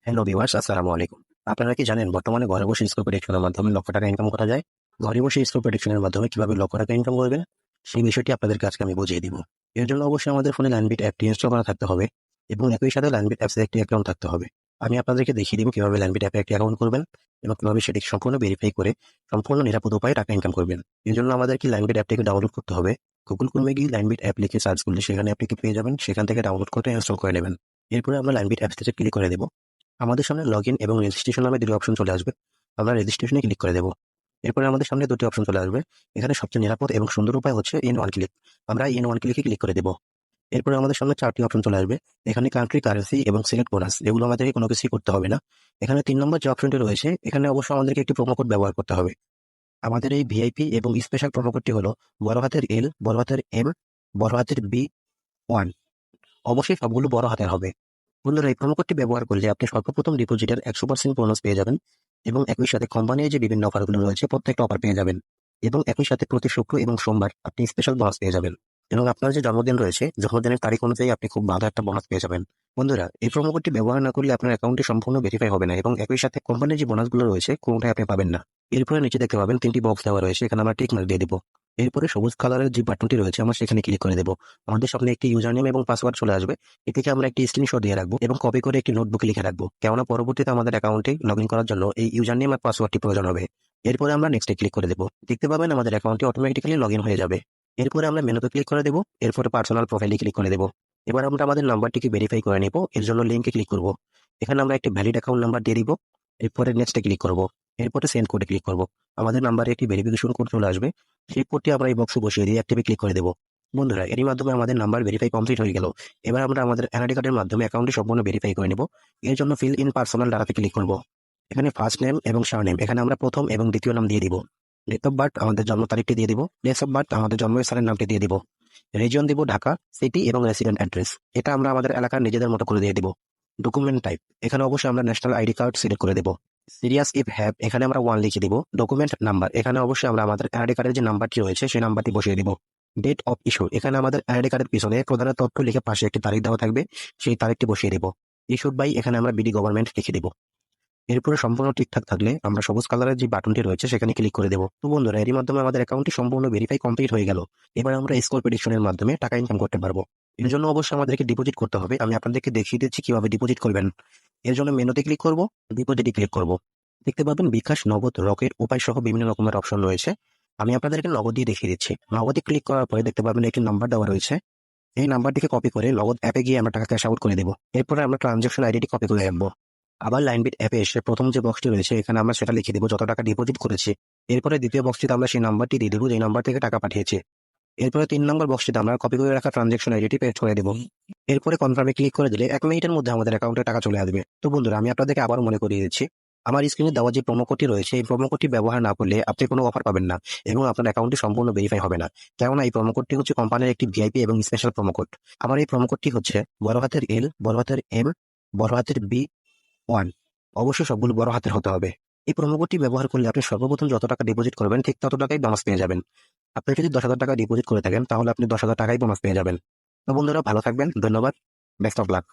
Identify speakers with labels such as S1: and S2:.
S1: Hello viewers, আসসালামু আলাইকুম। আপনারা কি জানেন বর্তমানে ঘরে বসে স্কোর প্রেডিকশনের মাধ্যমে লক্ষ টাকা ইনকাম করা যায়? ঘরে বসে স্কোর প্রেডিকশনের মাধ্যমে কিভাবে লক্ষ টাকা ইনকাম করবেন সেই বিষয়টি আপনাদেরকে আজকে আমি বুঝিয়ে দিব। এর জন্য অবশ্যই আমাদের ফোনে লাইনবিট অ্যাপটি ইনস্টল করা থাকতে হবে এবং একই সাথে লাইনবিট অ্যাপসে একটি অ্যাকাউন্ট থাকতে হবে। আমি আপনাদেরকে দেখিয়ে দিব কিভাবে লাইনবিট অ্যাপে একটি অ্যাকাউন্ট করবেন এবং কিভাবে সেটি সম্পূর্ণ ভেরিফাই করে সম্পূর্ণ নিরাপদ উপায়ে টাকা ইনকাম করবেন। এর জন্য আমাদের কি লাইনবিট অ্যাপটিকে ডাউনলোড করতে হবে। গুগল ক্রোমে গিয়ে লাইনবিট অ্যাপ লিখে সার্চ করলে সেখানে অ্যাপটিকে পেয়ে যাবেন। সেখান থেকে ডাউনলোড করে ইনস্টল করে নেবেন। এরপরে আমরা লাইনবিট অ্যাপসটিতে ক্লিক করে দেব। আমাদের সামনে লগইন এবং রেজিস্ট্রেশন নামে দুটি অপশন চলে আসবে। আমরা রেজিস্ট্রেশনে ক্লিক করে দেব। এরপরে আমাদের সামনে দুটি অপশন চলে আসবে। এখানে সবচেয়ে নিরাপদ এবং সুন্দর উপায় হচ্ছে ইন ওয়ান ক্লিক। আমরা ইন ওয়ান ক্লিকে ক্লিক করে দেব। এরপরে আমাদের সামনে 4টি অপশন চলে আসবে। এখানে কান্ট্রি, কারেন্সি এবং সিলেক্ট বোনাস, এগুলো আমাদেরকে কোনো কিছুই করতে হবে না। এখানে 3 নম্বর যে অপশনটি রয়েছে, এখানে অবশ্যই আমাদেরকে একটি প্রোমো কোড ব্যবহার করতে হবে। আমাদের এই ভিআইপি এবং স্পেশাল প্রোমো কোডটি হলো বড় হাতের এল, বড় হাতের এম, বড় হাতের বি 1। অবশ্যই সবগুলো বড় হাতের হবে। বন্ধুরা, এই প্রোমো কোডটি ব্যবহার করলে আপনি সর্বপ্রথম ডিপোজিটের 100% বোনাস পেয়ে যাবেন এবং একই সাথে কোম্পানির যে বিভিন্ন অফারগুলো রয়েছে প্রত্যেকটা অফার পেয়ে যাবেন এবং একই সাথে প্রতি শুক্র এবং সোমবার আপনি স্পেশাল বোনাস পেয়ে যাবেন এবং আপনার যে জন্মদিন রয়েছে জন্মদিনের তারিখ অনুযায়ী আপনি খুব ভালো একটা বোনাস পেয়ে যাবেন। বন্ধুরা, এই প্রোমো কোডটি ব্যবহার না করলে আপনার অ্যাকাউন্টটি সম্পূর্ণ ভেরিফাই হবে না এবং একই সাথে কোম্পানির যে বোনাসগুলো রয়েছে কোনোটাই আপনি পাবেন না। এরপরে নিচে দেখতে পাবেন 3টি বক্স দেওয়া রয়েছে, এখানে আমরা টিক মার্ক দিয়ে দিব। এরপরে সবুজ কালারের যে বাটনটি রয়েছে আমরা সেখানে ক্লিক করে দেব। আমাদের সামনে একটি ইউজার নেম এবং পাসওয়ার্ড চলে আসবে। এটিকে আমরা একটি স্ক্রিনশট দিয়ে রাখবো এবং কপি করে একটি নোটবুকে লিখে রাখবো, কেননা পরবর্তীতে আমাদের অ্যাকাউন্টে লগ ইন করার জন্য এই ইউজার নেম আর পাসওয়ার্ডটি প্রয়োজন হবে। এরপরে আমরা নেক্সটে ক্লিক করে দেবো। দেখতে পাবেন আমাদের অ্যাকাউন্টটি অটোমেটিক্যালি লগ ইন হয়ে যাবে। এরপরে আমরা মেনুতে ক্লিক করে দেবো। এরপরে পার্সোনাল প্রোফাইলে ক্লিক করে দেবো। এবার আমরা আমাদের নাম্বারটিকে ভেরিফাই করে নিব। এর জন্য লিঙ্কে ক্লিক করব। এখানে আমরা একটি ভ্যালিড অ্যাকাউন্ট নাম্বার দিয়ে দিব। এরপরে নেক্সটে ক্লিক করব। এরপরে সেন্ড কোডে ক্লিক করব। আমাদের নাম্বারে একটি ভেরিফিকেশন কোড চলে আসবে। সেই কোডটি আমরা এই বক্সে বসিয়ে দিয়ে অ্যাক্টিভে ক্লিক করে দেবো। বন্ধুরা, এরই মাধ্যমে আমাদের নাম্বার ভেরিফাই কমপ্লিট হয়ে গেল। এবার আমরা আমাদের এনআইডি কার্ডের মাধ্যমে অ্যাকাউন্টটি সম্পূর্ণ ভেরিফাই করে নেব। এর জন্য ফিল ইন পার্সোনাল ডাটাতে ক্লিক করব। এখানে ফার্স্ট নেম এবং সারনেম, এখানে আমরা প্রথম এবং দ্বিতীয় নাম দিয়ে দিব। ডেট অফ বার্থ আমাদের জন্ম তারিখটি দিয়ে দিব। প্লেস অফ বার্থ আমাদের জন্মস্থানের নামটি দিয়ে দিব। রিজন দিব ঢাকা, সিটি এবং রেসিডেন্ট অ্যাড্রেস, এটা আমরা আমাদের এলাকার নিজেদের মতো করে দিয়ে দিব। ডকুমেন্ট টাইপ, এখানে অবশ্যই আমরা ন্যাশনাল আইডি কার্ড সিলেক্ট করে দেব। সিরিয়াস ইফ হ্যাভ, এখানে আমরা 1 লিখে দিব। ডকুমেন্ট নাম্বার, এখানে অবশ্যই আমরা আমাদের এনআইডি কার্ডের যে নাম্বারটি রয়েছে সেই নাম্বারটি বসিয়ে দিব। ডেট অফ ইস্যু, এখানে আমাদের এনআইডি কার্ডের পিছনে প্রধানের তথ্য লিখে পাশে একটি তারিখ দেওয়া থাকবে, সেই তারিখটি বসিয়ে দিব। ইস্যুড বাই, এখানে আমরা বিডি গভর্নমেন্ট লিখে দিব। এরপরে সম্পূর্ণ ঠিকঠাক থাকলে আমরা সবুজ কালারের যে বাটনটি রয়েছে সেখানে ক্লিক করে দেবো। তো বন্ধুরা, এরই মাধ্যমে আমাদের অ্যাকাউন্টটি সম্পূর্ণ ভেরিফাই কমপ্লিট হয়ে গেল। এবার আমরা স্কোর প্রেডিকশনের মাধ্যমে টাকা ইনকাম করতে পারবো। এর জন্য অবশ্যই আমাদেরকে ডিপোজিট করতে হবে। আমি আপনাদেরকে দেখিয়ে দিচ্ছি কিভাবে ডিপোজিট করবেন। এর জন্য মেনুতে ক্লিক করব, ডিপোজিটে ক্লিক করব। দেখতে পাবেন বিকাশ, নগদ, রকেট, উপায় সহ বিভিন্ন রকমের অপশন রয়েছে। আমি আপনাদেরকে নগদ দিয়ে দেখিয়ে দিচ্ছি। নগদে ক্লিক করার পরে দেখতে পাবেন একটি নাম্বার দেওয়া রয়েছে। এই নাম্বারটিকে কপি করে নগদ অ্যাপে গিয়ে আমরা টাকা ক্যাশ আউট করে দেবো। এরপরে আমরা ট্রানজাকশন আইডিটি কপি করে রাখবো। আবার লাইনবিট অ্যাপে এসে প্রথম যে বক্সটি রয়েছে এখানে আমরা সেটা লিখে দেবো যত টাকা ডিপোজিট করেছি। এরপরে দ্বিতীয় বক্সটিতে আমরা সেই নাম্বারটি দিয়ে দেবো যে নাম্বার থেকে টাকা পাঠিয়েছে। এরপরে 3 নম্বর বক্সটিতে আমরা কপি করে রাখা ট্রানজাকশন আইডিটি পেস্ট করে দেবো। এরপরে কনফার্মে ক্লিক করে দিলে 1 মিনিটের মধ্যে আমাদের অ্যাকাউন্টে টাকা চলে আসবে। তো বন্ধুরা, আমি আপনাদেরকে আবার মনে করিয়ে দিচ্ছি, আমার স্ক্রিনে দেওয়া যে প্রোমো কোডটি রয়েছে এই প্রোমো কোডটি ব্যবহার না করলে আপনি কোনো অফার পাবেন না এবং আপনার অ্যাকাউন্টটি সম্পূর্ণ ভেরিফাই হবে না, কেননা এই প্রোমো কোডটি হচ্ছে কোম্পানির একটি ভিআইপি এবং স্পেশাল প্রোমো কোড। আমার এই প্রোমো কোডটি হচ্ছে বড় হাতের এল, বড় হাতের এম, বড় হাতের বি 1। অবশ্যই সবগুলো বড় হাতের হতে হবে। এই প্রোমো কোডটি ব্যবহার করলে আপনি সর্বপ্রথম যত টাকা ডিপোজিট করবেন ঠিক তত টাকাই বোনাস পেয়ে যাবেন। আপনি যদি 10,000 টাকা ডিপোজিট করে থাকেন তাহলে আপনি 10,000 টাকাই বোনাস পেয়ে যাবেন। তো বন্ধুরা, ভালো থাকবেন। ধন্যবাদ। Best of luck.